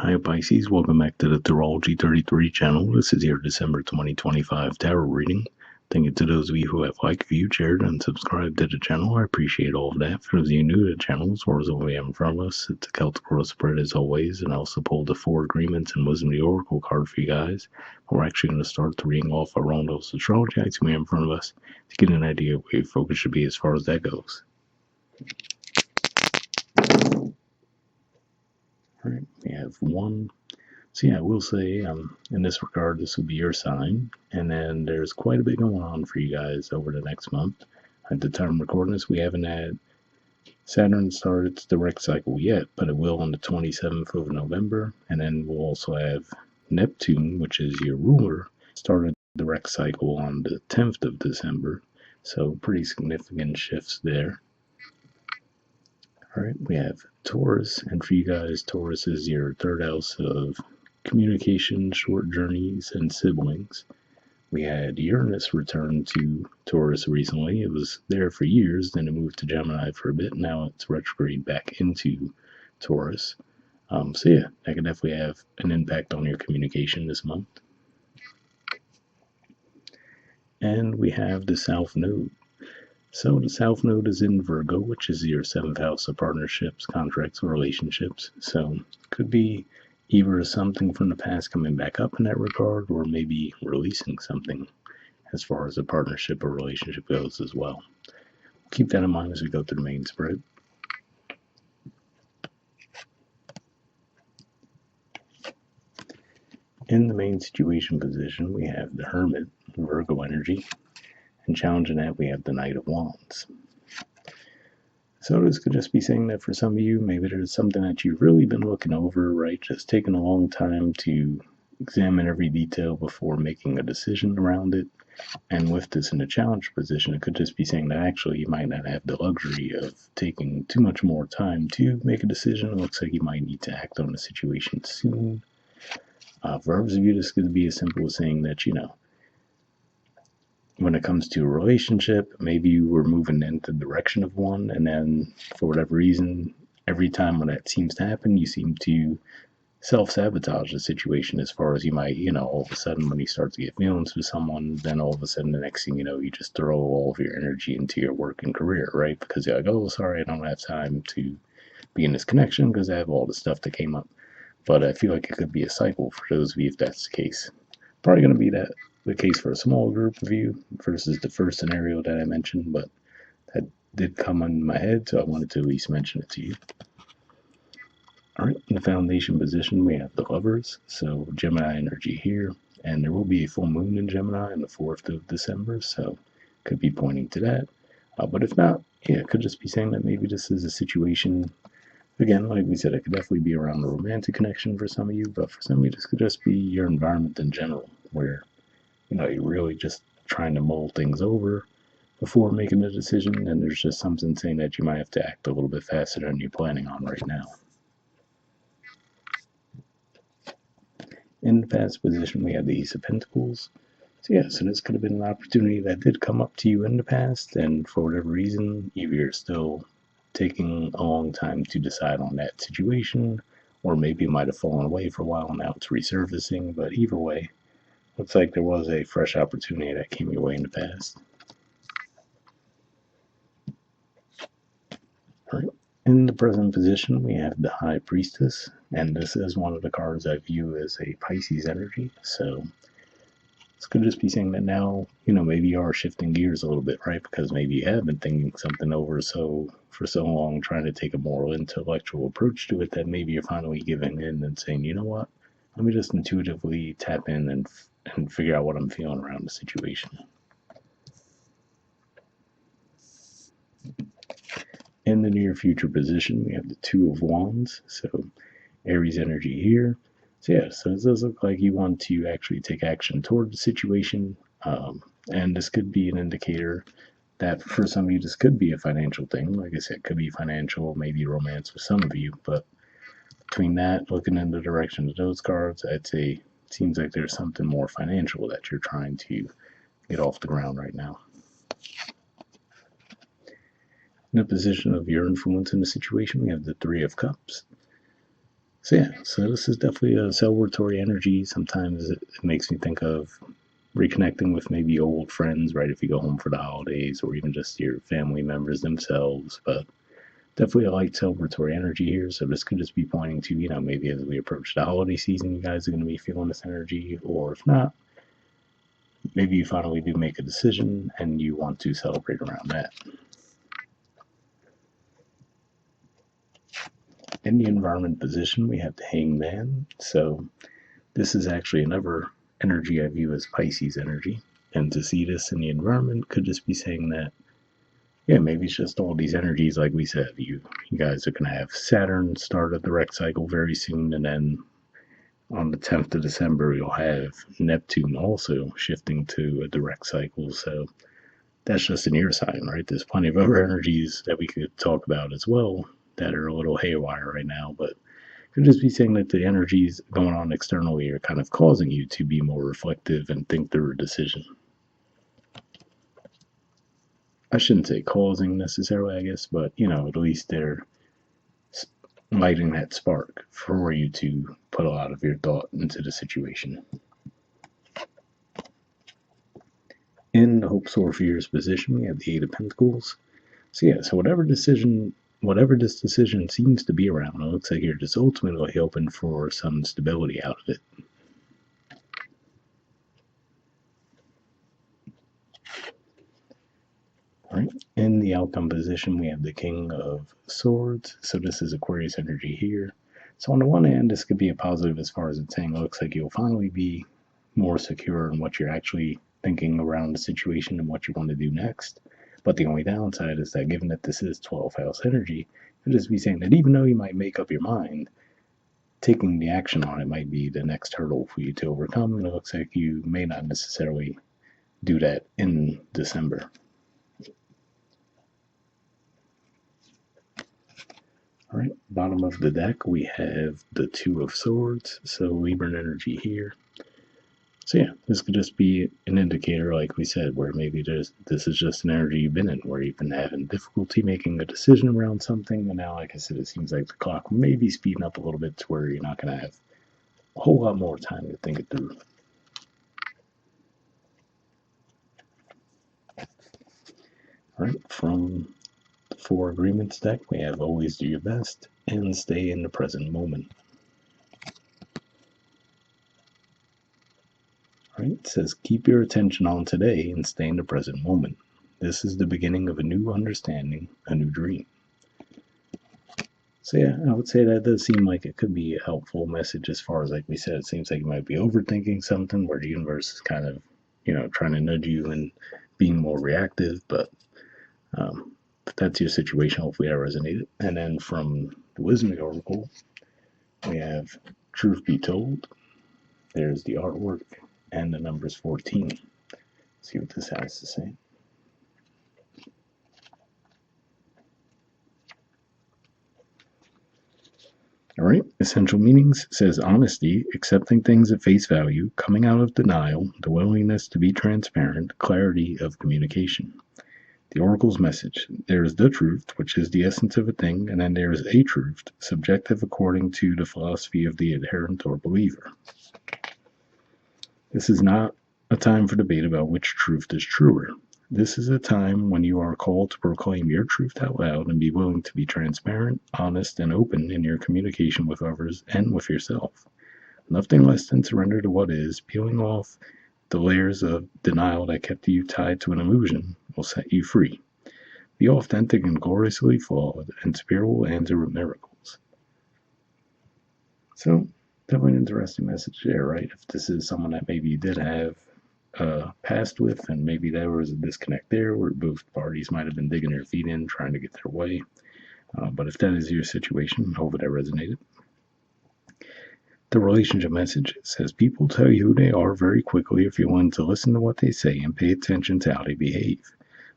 Hi Pisces, welcome back to the Astrology 33 channel. This is your December 2025 tarot reading. Thank you to those of you who have liked, viewed, shared, and subscribed to the channel. I appreciate all of that. For those of you new to the channel, as far as what we have in front of us, it's a Celtic World spread as always, and I also pulled the 4 agreements and Wisdom of the Oracle card for you guys. We're actually going to start the reading off our own astrology items we have in front of us to get an idea of where your focus should be as far as that goes. Alright, we have 1. So yeah, I will say, in this regard, this will be your sign, and then there's quite a bit going on for you guys over the next month. At the time of recording this, we haven't had Saturn start its direct cycle yet, but it will on the 27th of November, and then we'll also have Neptune, which is your ruler, started the direct cycle on the 10th of December, so pretty significant shifts there. Alright, we have Taurus, and for you guys, Taurus is your third house of communication, short journeys, and siblings. We had Uranus return to Taurus recently. It was there for years, then it moved to Gemini for a bit. Now it's retrograde back into Taurus. So yeah, that can definitely have an impact on your communication this month. And we have the South Node. So the South Node is in Virgo, which is your 7th house of partnerships, contracts, or relationships. So could be either something from the past coming back up in that regard, or maybe releasing something as far as a partnership or relationship goes as well. Keep that in mind as we go through the main spread. In the main situation position, we have the Hermit, Virgo energy, and challenging that, we have the Knight of Wands. So this could just be saying that for some of you, maybe there's something that you've really been looking over, right? Just taking a long time to examine every detail before making a decision around it. And with this in a challenge position, it could just be saying that actually you might not have the luxury of taking too much more time to make a decision. It looks like you might need to act on the situation soon. For others of you, this could be as simple as saying that, when it comes to a relationship, maybe you were moving in the direction of one, and then for whatever reason, every time when that seems to happen, you seem to self-sabotage the situation as far as you might, all of a sudden when you start to get feelings with someone, then all of a sudden the next thing you know, you just throw all of your energy into your work and career, right? Because you're like, oh, sorry, I don't have time to be in this connection because I have all the stuff that came up. But I feel like it could be a cycle for those of you if that's the case. Probably going to be the case for a small group of you versus the first scenario that I mentioned, but that did come in my head, so I wanted to at least mention it to you. Alright, in the foundation position, we have the Lovers, so Gemini energy here, and there will be a full moon in Gemini on the 4th of December, so could be pointing to that. But if not, yeah, it could just be saying that maybe this is a situation, again, like we said, it could definitely be around the romantic connection for some of you, but for some of you, this could just be your environment in general, where you're really just trying to mull things over before making a decision, and there's just something saying that you might have to act a little bit faster than you're planning on right now. In the past position, we have the Ace of Pentacles. So yeah, so this could have been an opportunity that did come up to you in the past, and for whatever reason, either you're still taking a long time to decide on that situation, or maybe it might have fallen away for a while and now it's resurfacing, but either way, looks like there was a fresh opportunity that came your way in the past. All right. In the present position, we have the High Priestess, and this is one of the cards I view as a Pisces energy, so this could just be saying that now, maybe you are shifting gears a little bit, right? Because maybe you have been thinking something over for so long, trying to take a more intellectual approach to it, that maybe you're finally giving in and saying, you know what, let me just intuitively tap in and figure out what I'm feeling around the situation. In the near future position, we have the Two of Wands, so Aries energy here. So yeah, so it does look like you want to actually take action toward the situation, and this could be an indicator that for some of you, this could be a financial thing. Like I said, it could be financial, maybe romance with some of you, but between that, looking in the direction of those cards, I'd say it seems like there's something more financial that you're trying to get off the ground right now. In the position of your influence in the situation, we have the Three of Cups. So yeah, so this is definitely a celebratory energy. Sometimes it makes me think of reconnecting with maybe old friends, right? If you go home for the holidays, or even just your family members themselves. But definitely a light celebratory energy here. So this could just be pointing to, maybe as we approach the holiday season, you guys are going to be feeling this energy. Or if not, maybe you finally do make a decision and you want to celebrate around that. In the environment position, we have the hangman. So this is actually another energy I view as Pisces energy. And to see this in the environment could just be saying that, yeah, maybe it's just all these energies, like we said. You guys are going to have Saturn start a direct cycle very soon, and then on the 10th of December, you'll have Neptune also shifting to a direct cycle. So that's just an ear sign, right? There's plenty of other energies that we could talk about as well that are a little haywire right now, but could just be saying that the energies going on externally are kind of causing you to be more reflective and think through a decision. I shouldn't say causing necessarily, I guess, but at least they're lighting that spark for you to put a lot of your thought into the situation. In the hopes or fears position, we have the Eight of Pentacles. So yeah, so whatever this decision seems to be around, it looks like you're just ultimately hoping for some stability out of it. All right. In the outcome position, we have the King of Swords. So this is Aquarius energy here. So on the one hand, this could be a positive as far as it's saying it looks like you'll finally be more secure in what you're actually thinking around the situation and what you want to do next. But the only downside is that given that this is 12th house energy, it just be saying that even though you might make up your mind, taking the action on it might be the next hurdle for you to overcome. And it looks like you may not necessarily do that in December. All right, bottom of the deck, we have the Two of Swords, so Libran energy here. So yeah, this could just be an indicator, like we said, where maybe this is just an energy you've been in, where you've been having difficulty making a decision around something, and now, like I said, it seems like the clock may be speeding up a little bit to where you're not going to have a whole lot more time to think it through. All right, from the Four Agreements deck, we have always do your best and stay in the present moment. Right? It says keep your attention on today and stay in the present moment. This is the beginning of a new understanding, a new dream. So yeah, I would say that does seem like it could be a helpful message as far as, like we said, it seems like you might be overthinking something where the universe is kind of, trying to nudge you and being more reactive, but if that's your situation, hopefully that resonated. And then from the Wisdom Oracle, we have Truth Be Told. There's the artwork and the numbers 14. Let's see what this has to say. All right, essential meanings says honesty, accepting things at face value, coming out of denial, the willingness to be transparent, clarity of communication. The oracle's message: there is the truth, which is the essence of a thing, and then there is a truth, subjective according to the philosophy of the adherent or believer. This is not a time for debate about which truth is truer. This is a time when you are called to proclaim your truth out loud and be willing to be transparent, honest, and open in your communication with others and with yourself. Nothing less than surrender to what is, peeling off the layers of denial that kept you tied to an illusion will set you free. Be authentic and gloriously flawed, and spirit will answer with miracles. So, definitely an interesting message there, right? If this is someone that maybe you did have passed with, and maybe there was a disconnect there where both parties might have been digging their feet in, trying to get their way. But if that is your situation, I hope that resonated. The relationship message says people tell you who they are very quickly if you're willing to listen to what they say and pay attention to how they behave.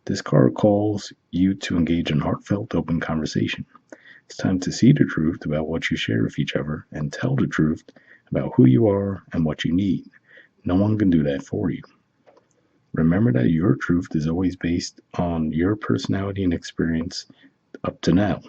This card calls you to engage in heartfelt, open conversation. It's time to see the truth about what you share with each other and tell the truth about who you are and what you need. No one can do that for you. Remember that your truth is always based on your personality and experience up to now.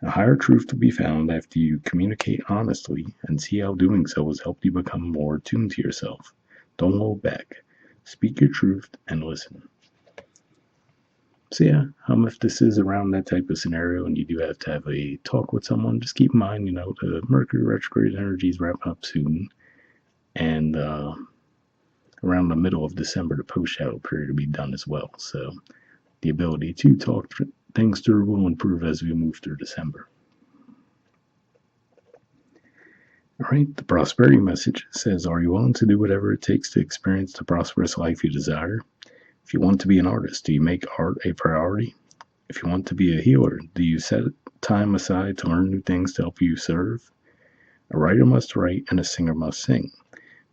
A higher truth to be found after you communicate honestly and see how doing so has helped you become more attuned to yourself. Don't hold back. Speak your truth and listen. So yeah, if this is around that type of scenario and you do have to have a talk with someone, just keep in mind, the Mercury retrograde energy is wrapping up soon, and around the middle of December, the post shadow period will be done as well. So the ability to talk things through will improve as we move through December. All right, the prosperity message says, are you willing to do whatever it takes to experience the prosperous life you desire? If you want to be an artist, do you make art a priority? If you want to be a healer, do you set time aside to learn new things to help you serve? A writer must write and a singer must sing.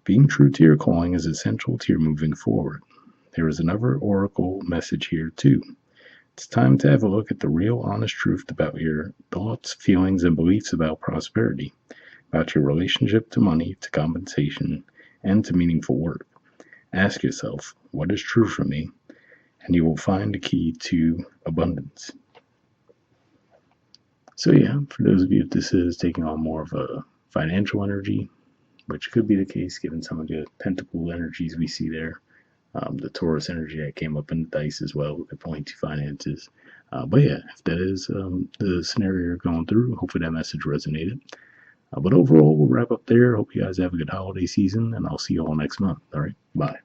Being true to your calling is essential to your moving forward. There is another oracle message here, too. It's time to have a look at the real, honest truth about your thoughts, feelings, and beliefs about prosperity, about your relationship to money, to compensation, and to meaningful work. Ask yourself, what is true for me? And you will find the key to abundance. So yeah, for those of you, if this is taking on more of a financial energy, which could be the case given some of the pentacle energies we see there, the Taurus energy that came up in the dice as well could point to finances. But yeah, if that is the scenario you're going through, hopefully that message resonated. But overall, we'll wrap up there. Hope you guys have a good holiday season, and I'll see you all next month. All right, bye.